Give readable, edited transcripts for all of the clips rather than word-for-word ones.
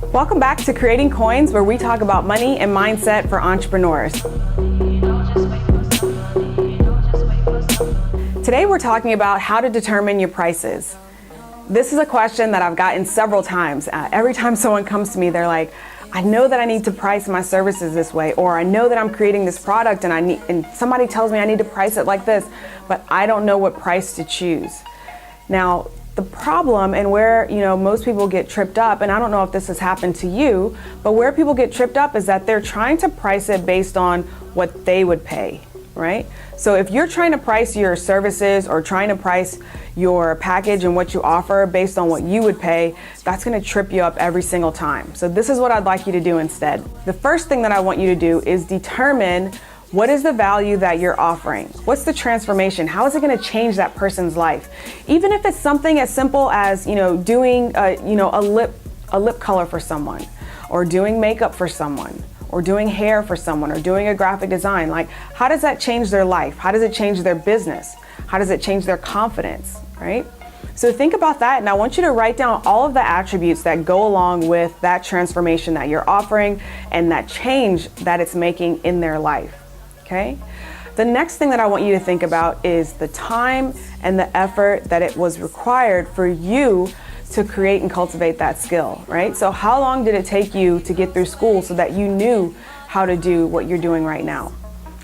Welcome back to Creating Coins, where we talk about money and mindset for entrepreneurs. Today we're talking about how to determine your prices. This is a question that I've gotten several times. Every time someone comes to me, they're like, I know that I need to price my services this way, or I know that I'm creating this product and somebody tells me I need to price it like this, but I don't know what price to choose. Now, the problem and where most people get tripped up, and I don't know if this has happened to you, but where people get tripped up is that they're trying to price it based on what they would pay, right? So if you're trying to price your services or trying to price your package and what you offer based on what you would pay, that's gonna trip you up every single time. So this is what I'd like you to do instead. The first thing that I want you to do is determine what is the value that you're offering? What's the transformation? How is it gonna change that person's life? Even if it's something as simple as doing a lip color for someone, or doing makeup for someone, or doing hair for someone, or doing a graphic design. Like, how does that change their life? How does it change their business? How does it change their confidence, right? So think about that, and I want you to write down all of the attributes that go along with that transformation that you're offering and that change that it's making in their life, okay? The next thing that I want you to think about is the time and the effort that it was required for you to create and cultivate that skill, right? So how long did it take you to get through school so that you knew how to do what you're doing right now?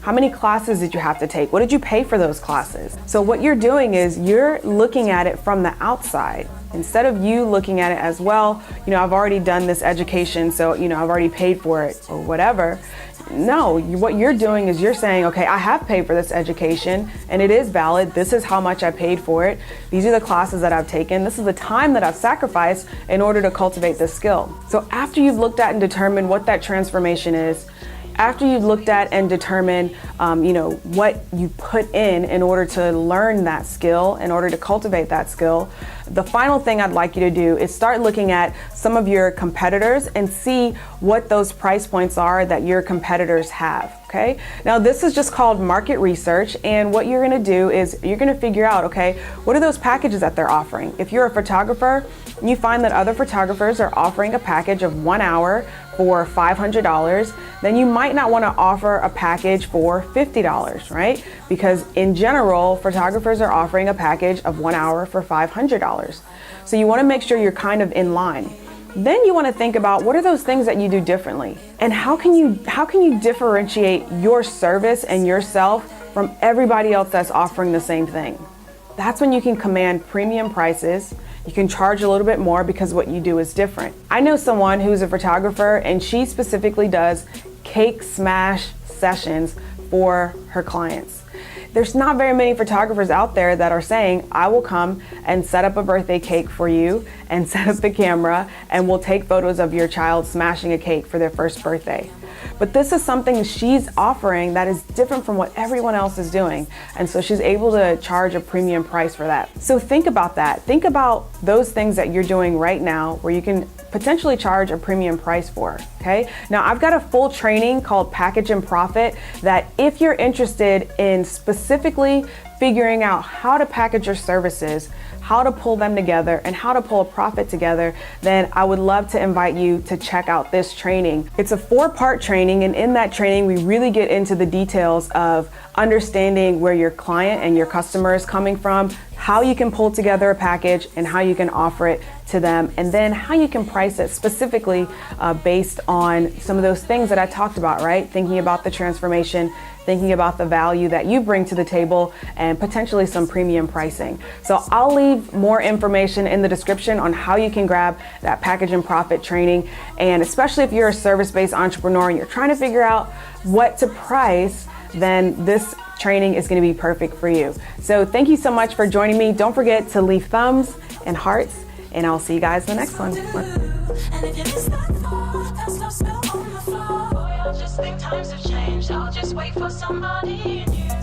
How many classes did you have to take? What did you pay for those classes? So what you're doing is you're looking at it from the outside instead of you looking at it as, well, I've already done this education, so I've already paid for it or whatever. No, what you're doing is you're saying, okay, I have paid for this education and it is valid. This is how much I paid for it. These are the classes that I've taken. This is the time that I've sacrificed in order to cultivate this skill. So after you've looked at and determined what that transformation is, after you've looked at and determined, what you put in order to learn that skill, in order to cultivate that skill, the final thing I'd like you to do is start looking at some of your competitors and see what those price points are that your competitors have, okay? Now, this is just called market research, and what you're gonna do is you're gonna figure out, okay, what are those packages that they're offering? If you're a photographer, you find that other photographers are offering a package of 1 hour for $500, then you might not want to offer a package for $50, right? Because in general, photographers are offering a package of 1 hour for $500. So you want to make sure you're kind of in line. Then you want to think about what are those things that you do differently, and how can you differentiate your service and yourself from everybody else that's offering the same thing. That's when you can command premium prices. You can charge a little bit more because what you do is different. I know someone who's a photographer, and she specifically does cake smash sessions for her clients. There's not very many photographers out there that are saying, I will come and set up a birthday cake for you and set up the camera and we'll take photos of your child smashing a cake for their first birthday. But this is something she's offering that is different from what everyone else is doing. And so she's able to charge a premium price for that. So think about that. Think about those things that you're doing right now where you can potentially charge a premium price for, okay? Now, I've got a full training called Package and Profit that if you're interested in specifically figuring out how to package your services, how to pull them together, and how to pull a profit together, then I would love to invite you to check out this training. It's a 4-part training, and in that training, we really get into the details of understanding where your client and your customer is coming from, how you can pull together a package, and how you can offer it to them, and then how you can price it specifically based on some of those things that I talked about, right? Thinking about the transformation, thinking about the value that you bring to the table, and potentially some premium pricing. So I'll leave more information in the description on how you can grab that Package and Profit training. And especially if you're a service-based entrepreneur and you're trying to figure out what to price, then this training is going to be perfect for you. So thank you so much for joining me. Don't forget to leave thumbs and hearts, and I'll see you guys in the next one. And if you miss that fall, that's no spill on the floor. Boy, I just think times have changed. I'll just wait for somebody new.